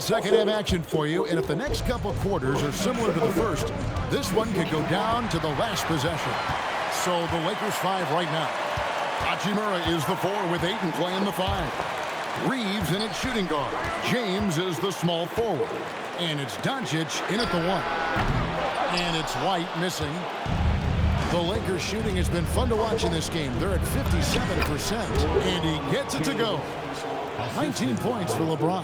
Second half action for you, and if the next couple quarters are similar to the first, this one could go down to the last possession. So the Lakers 5 right now. Hachimura is the 4 with Ayton playing the 5. Reeves in at shooting guard. James is the small forward. And it's Doncic in at the 1. And it's White missing. The Lakers shooting has been fun to watch in this game. They're at 57%, and he gets it to go. 19 points for LeBron.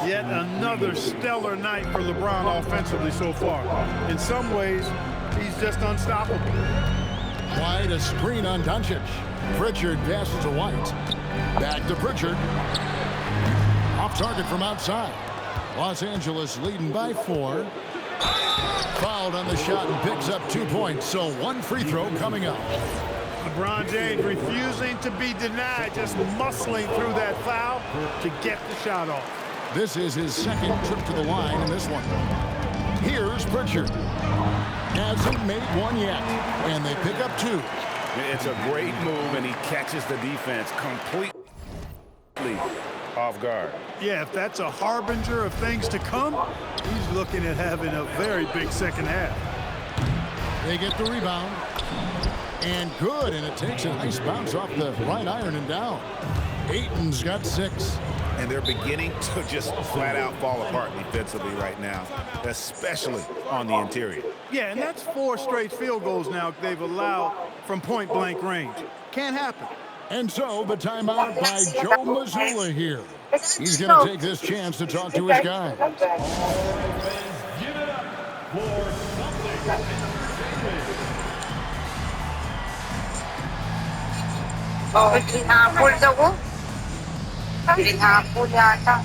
Yet another stellar night for LeBron offensively so far. In some ways, he's just unstoppable. White, a screen on Doncic. Pritchard passes to White. Back to Pritchard. Off target from outside. Los Angeles leading by 4. Fouled on the shot and picks up 2 points, so 1 free throw coming up. LeBron James refusing to be denied, just muscling through that foul to get the shot off. This is his second trip to the line in this one. Here's Pritchard. Hasn't made one yet, and they pick up 2. It's a great move, and he catches the defense completely off guard. Yeah, if that's a harbinger of things to come, he's looking at having a very big second half. They get the rebound. And good, and it takes a nice bounce off the right iron and down. Ayton's got 6. And they're beginning to just flat out fall apart defensively right now, especially on the interior. Yeah, and that's 4 straight field goals now they've allowed from point-blank range. Can't happen. And so the timeout by Joe Mazzulla here. He's going to take this chance to talk to his guys. Oh, hinapol daw ko. Hinapol yata.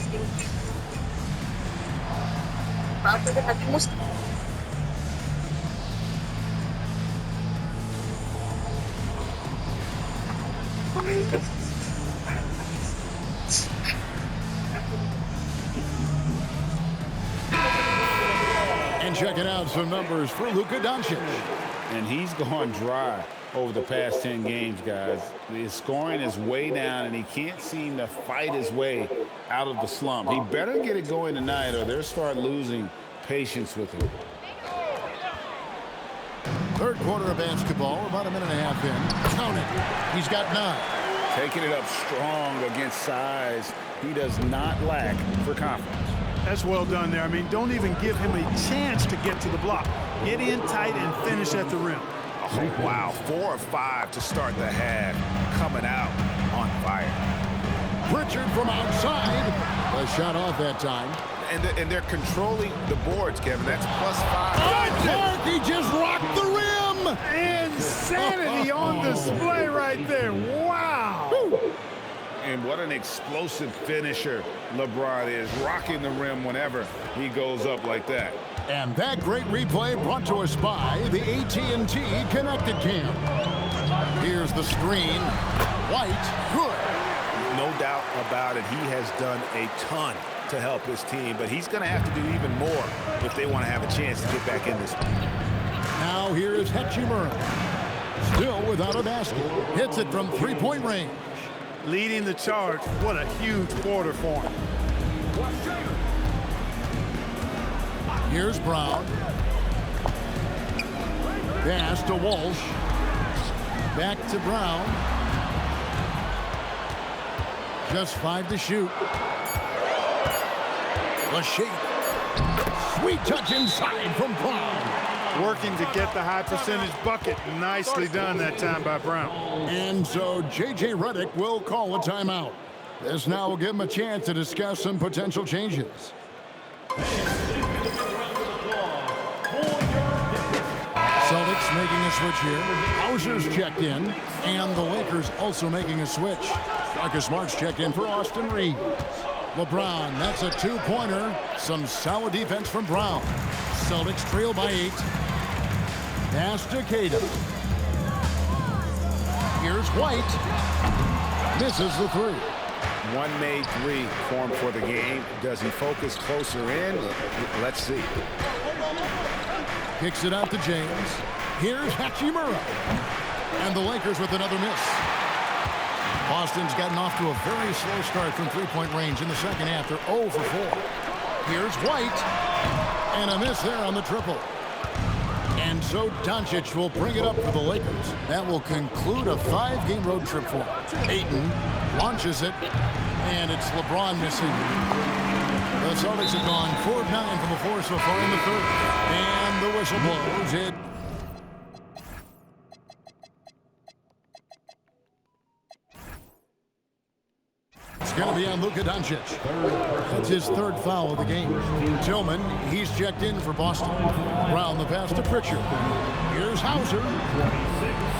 Bakit natin mo? And checking out some numbers for Luka Doncic. And he's gone dry over the past 10 games, guys. His scoring is way down, and he can't seem to fight his way out of the slump. He better get it going tonight, or they'll start losing patience with him. Third quarter of basketball, about a minute and a half in. Count it. He's got 9. Taking it up strong against size. He does not lack for confidence. That's well done there. I mean, don't even give him a chance to get to the block. Get in tight and finish at the rim. Oh, wow. 4 of 5 to start the half. Coming out on fire. Pritchard from outside. A shot off that time. And they're controlling the boards, Kevin. That's +5. Clark, he just rocked the rim. Insanity on display right there. Wow. And what an explosive finisher LeBron is, rocking the rim whenever he goes up like that. And that great replay brought to us by the AT&T Connected Cam. Here's the screen. White, good. No doubt about it, he has done a ton to help his team, but he's going to have to do even more if they want to have a chance to get back in this. Now here is Hachimura. Still without a basket. Hits it from three-point range. Leading the charge. What a huge quarter for him. Here's Brown. Pass to Walsh. Back to Brown. Just 5 to shoot. The shape. Sweet touch inside from Brown. Working to get the high percentage bucket. Nicely done that time by Brown. And so J.J. Redick will call a timeout. This now will give him a chance to discuss some potential changes. Celtics making a switch here. Hauser's checked in. And the Lakers also making a switch. Marcus Smart's checked in for Austin Reeves. LeBron, that's a 2-pointer. Some solid defense from Brown. Celtics trail by 8. Pass to Cato. Here's White. Misses the 3. One made 3 formed for the game. Does he focus closer in? Let's see. Kicks it out to James. Here's Hachimura. And the Lakers with another miss. Boston's gotten off to a very slow start from three-point range in the second half. They're 0 for 4. Here's White. And a miss there on the triple. And so Doncic will bring it up for the Lakers. That will conclude a 5-game road trip for him. Ayton launches it, and it's LeBron missing. The Celtics have gone 4 of 9 from the floor so far in the third. And the whistle blows. It's going to be on Luka Doncic. That's his 3rd foul of the game. Tillman, he's checked in for Boston. Brown the pass to Pritchard. Here's Hauser.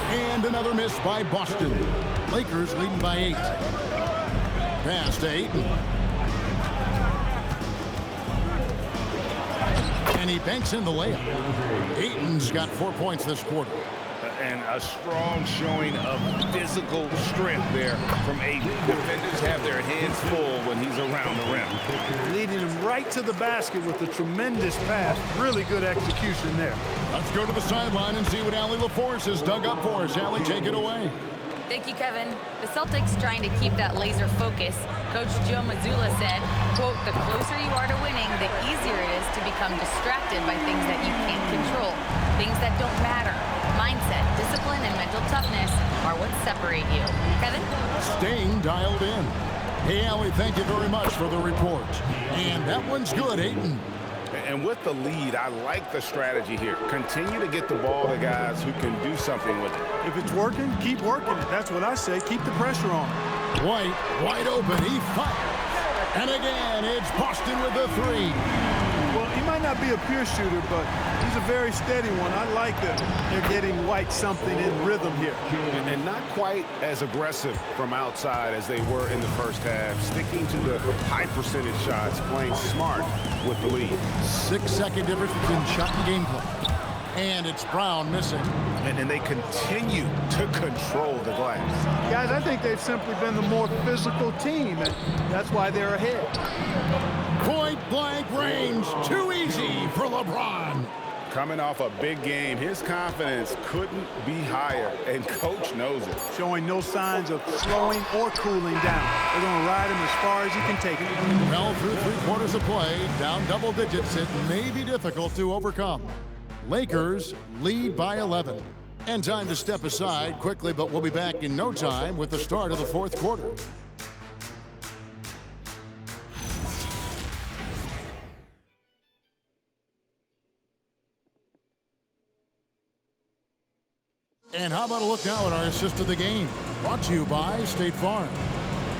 And another miss by Boston. Lakers leading by 8. Pass to Ayton. And he banks in the layup. Ayton's got 4 points this quarter. And a strong showing of physical strength there from Ayton. Defenders have their hands full when he's around the rim. Leading him right to the basket with a tremendous pass. Really good execution there. Let's go to the sideline and see what Allie LaForce has dug up for us. Allie, take it away. Thank you, Kevin. The Celtics trying to keep that laser focus. Coach Joe Mazzulla said, quote, "The closer you are to winning, the easier it is to become distracted by things that you can't control, things that don't matter. Mindset, discipline, and mental toughness are what separate you." Kevin? Staying dialed in. Hey, Allie, thank you very much for the report. And that one's good, Ayton. And with the lead, I like the strategy here. Continue to get the ball to guys who can do something with it. If it's working, keep working it. That's what I say. Keep the pressure on. White, wide open. He fires. And again, it's Boston with the 3. Well, he might not be a pure shooter, but he's a very steady one. I like that they're getting White something in rhythm here. And not quite as aggressive from outside as they were in the first half. Sticking to the high percentage shots, playing smart with the lead. 6-second difference between shot and gameplay. And it's Brown missing. And they continue to control the glass. Guys, I think they've simply been the more physical team, and that's why they're ahead. Point-blank range. Too easy for LeBron. Coming off a big game, his confidence couldn't be higher, and Coach knows it. Showing no signs of slowing or cooling down. They're going to ride him as far as he can take it. Well, through 3 quarters of play, down double digits, it may be difficult to overcome. Lakers lead by 11. And time to step aside quickly, but we'll be back in no time with the start of the 4th quarter. And how about a look now at our assist of the game? Brought to you by State Farm.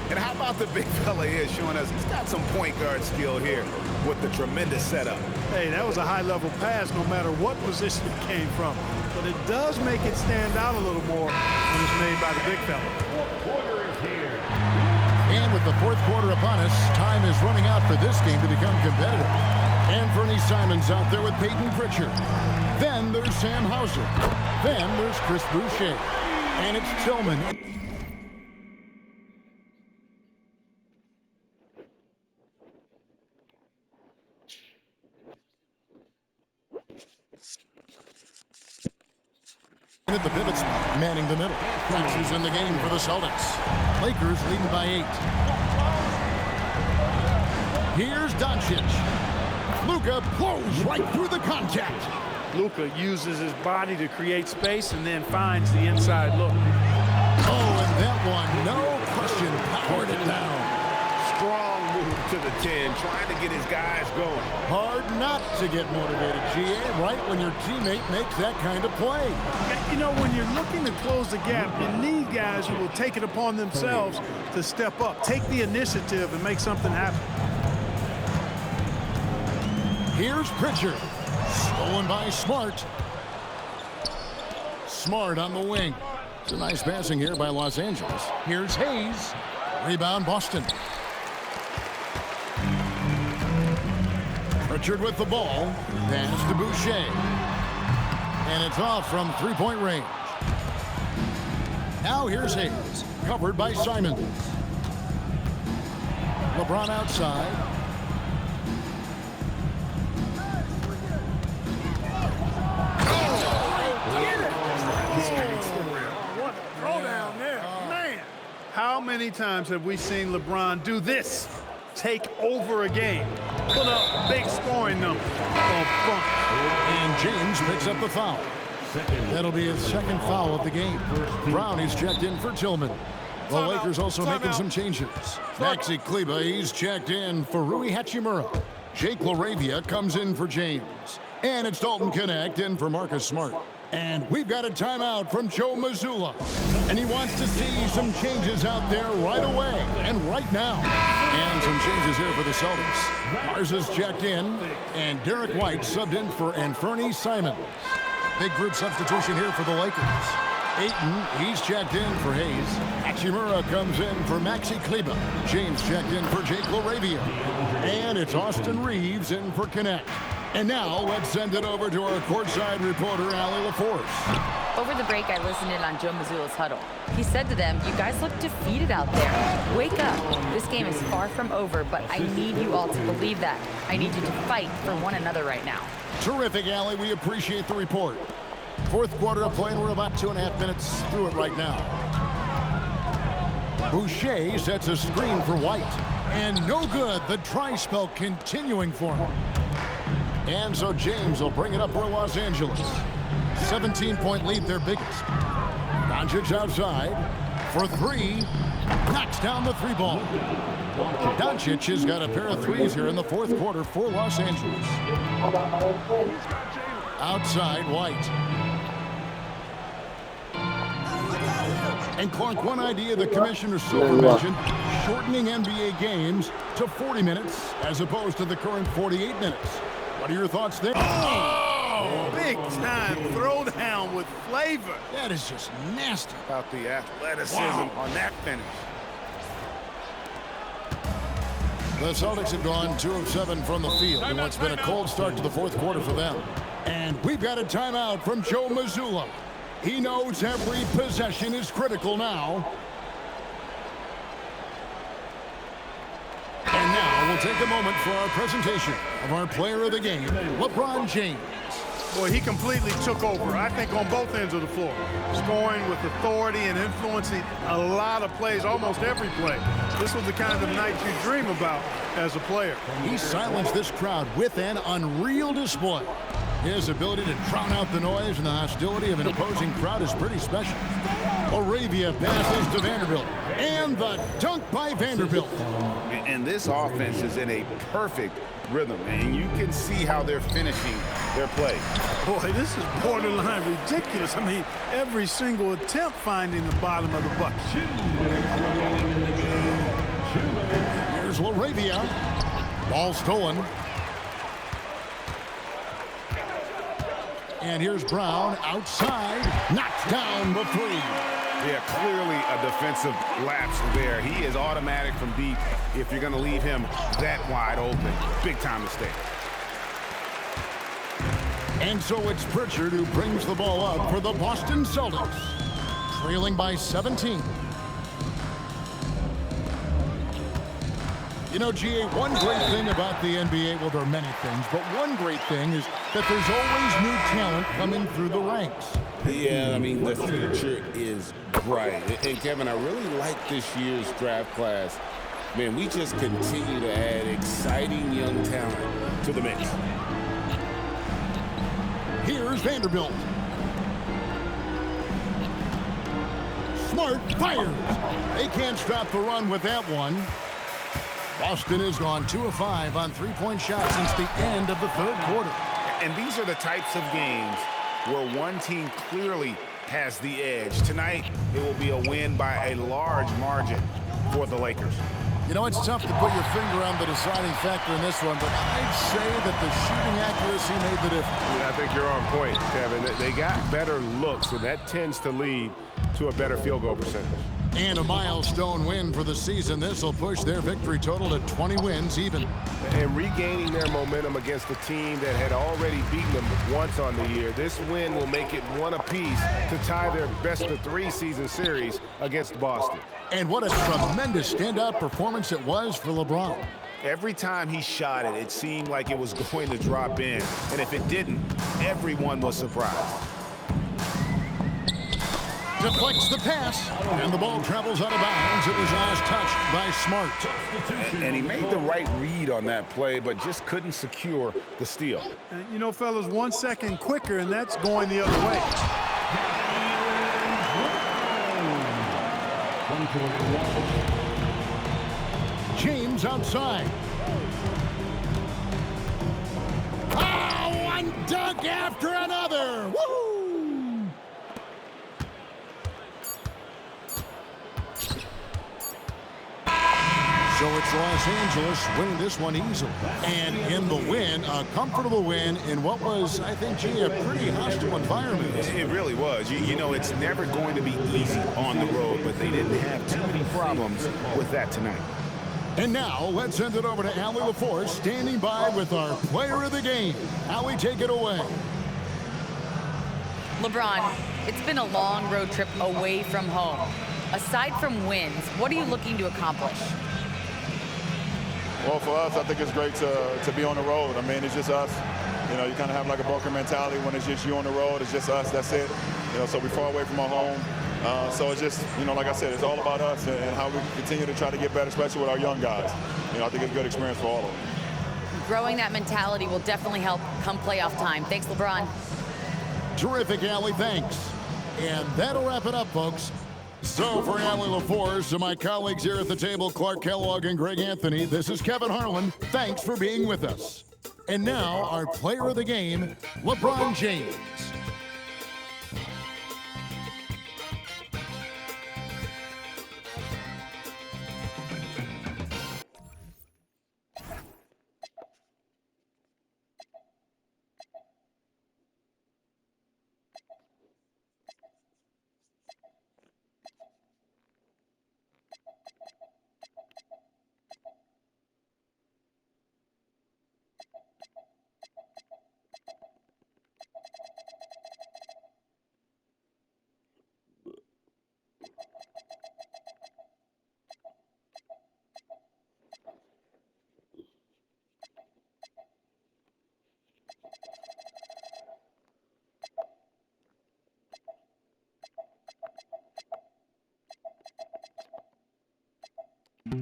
And how about the big fella here showing us he's got some point guard skill here with the tremendous setup. Hey, that was a high-level pass no matter what position it came from. But it does make it stand out a little more when it's made by the big fella. And with the 4th quarter upon us, time is running out for this game to become competitive. And Fernie Simons out there with Peyton Pritchard. Then there's Sam Hauser. Then there's Chris Boucher. And it's Tillman. At the pivot spot, manning the middle. Pritchard's in the game for the Celtics. Lakers leading by 8. Here's Doncic. Luka blows right through the contact. Luka uses his body to create space and then finds the inside look. Oh, and that one, no question, powered it down. Strong move to the 10, trying to get his guys going. Hard not to get motivated, GA, right when your teammate makes that kind of play. You know, when you're looking to close the gap, you need guys who will take it upon themselves to step up, take the initiative, and make something happen. Here's Pritchard. Stolen by Smart. Smart on the wing. It's a nice passing here by Los Angeles. Here's Hayes. Rebound Boston. Pritchard with the ball. Pass to Boucher. And it's off from 3-point range. Now here's Hayes. Covered by Simons. LeBron outside. What a throwdown there, man. How many times have we seen LeBron do this? Take over a game. put up big scoring numbers. And James picks up the foul. That'll be his second foul of the game. Brown is checked in for Tillman. The Lakers also making some changes. Maxi Kleber, he's checked in for Rui Hachimura. Jake LaRavia comes in for James. And it's Dalton Connect in for Marcus Smart. And we've got a timeout from Joe Mazzulla. And he wants to see some changes out there right away and right now. And some changes here for the Celtics. Mars is checked in, and Derek White subbed in for Anfernee Simons. Big group substitution here for the Lakers. Ayton, he's checked in for Hayes. Hachimura comes in for Maxi Kleber. James checked in for Jake LaRavia. And it's Austin Reeves in for Connect. And now let's send it over to our courtside reporter, Allie LaForce. Over the break, I listened in on Joe Mazzulla's huddle. He said to them, "You guys look defeated out there. Wake up. This game is far from over, but I need you all to believe that. I need you to fight for one another right now." Terrific, Allie. We appreciate the report. Fourth quarter of play, and we're about 2.5 minutes through it right now. Boucher sets a screen for White. And no good. The try spell continuing for him. And so James will bring it up for Los Angeles. 17-point lead, their biggest. Doncic outside for three. Knocks down the three ball. Doncic has got a pair of threes here in the fourth quarter for Los Angeles. Outside, White. And Clark, one idea the Commissioner Silver mentioned, shortening NBA games to 40 minutes as opposed to the current 48 minutes. What are your thoughts there? Oh, big time throwdown with flavor. That is just nasty. About the athleticism on that finish. The Celtics have gone 2 of 7 from the field in what's been a cold start to the fourth quarter for them. And we've got a timeout from Joe Mazzulla. He knows every possession is critical now. And now we'll take a moment for our presentation of our player of the game, LeBron James. Boy, he completely took over, I think, on both ends of the floor. Scoring with authority and influencing a lot of plays, almost every play. This was the kind of night you dream about as a player. He silenced this crowd with an unreal display. His ability to drown out the noise and the hostility of an opposing crowd is pretty special. LaRavia passes to Vanderbilt. And the dunk by Vanderbilt. And this offense is in a perfect rhythm, and you can see how they're finishing their play. Boy, this is borderline ridiculous. I mean, every single attempt finding the bottom of the bucket. Here's LaRavia. Ball stolen. And here's Brown outside. Knocked down the three. Yeah, clearly a defensive lapse there. He is automatic from deep if you're going to leave him that wide open. Big time mistake. And so it's Pritchard who brings the ball up for the Boston Celtics. Trailing by 17. You know, GA, one great thing about the NBA, well, there are many things, but one great thing is that there's always new talent coming through the ranks. Yeah, I mean, the future is bright. And Kevin, I really like this year's draft class. Man, we just continue to add exciting young talent to the mix. Here's Vanderbilt. Smart fires. They can't stop the run with that one. Boston has gone 2 of 5 on three-point shots since the end of the third quarter. And these are the types of games where one team clearly has the edge. Tonight, it will be a win by a large margin for the Lakers. You know, it's tough to put your finger on the deciding factor in this one, but I'd say that the shooting accuracy made the difference. I think you're on point, Kevin. They got better looks, and that tends to lead to a better field goal percentage. And a milestone win for the season. This will push their victory total to 20 wins even. And regaining their momentum against a team that had already beaten them once on the year, this win will make it one apiece to tie their best-of-3 season series against Boston. And what a tremendous standout performance it was for LeBron. Every time he shot it, it seemed like it was going to drop in. And if it didn't, everyone was surprised. deflects the pass, and the ball travels out of bounds. It was last touched by Smart. And he made the right read on that play, but just couldn't secure the steal. And, you know, fellas, 1 second quicker, and that's going the other way. James outside. Oh, one dunk after another. Woo! So it's Los Angeles winning this one easily. And in the win, a comfortable win in what was, I think, gee, a pretty hostile environment. It really was. You know, it's never going to be easy on the road, but they didn't have too many problems with that tonight. And now, let's send it over to Allie LaForce, standing by with our player of the game. Allie, take it away. LeBron, it's been a long road trip away from home. Aside from wins, what are you looking to accomplish? Well, for us, I think it's great to be on the road. I mean, it's just us. You know, you kind of have like a bunker mentality when it's just you on the road. It's just us. That's it. You know, so we're far away from our home. So it's just, you know, like I said, it's all about us and how we continue to try to get better, especially with our young guys. You know, I think it's a good experience for all of them. Growing that mentality will definitely help come playoff time. Thanks, LeBron. Terrific, Allie. Thanks. And that'll wrap it up, folks. So for Allie LaForce and my colleagues here at the table, Clark Kellogg and Greg Anthony, this is Kevin Harlan. Thanks for being with us. And now, our player of the game, LeBron James.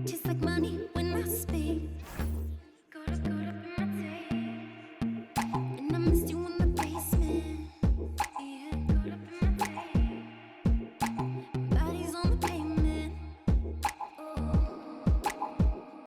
Just like money when I speak. Got up in my day. And I missed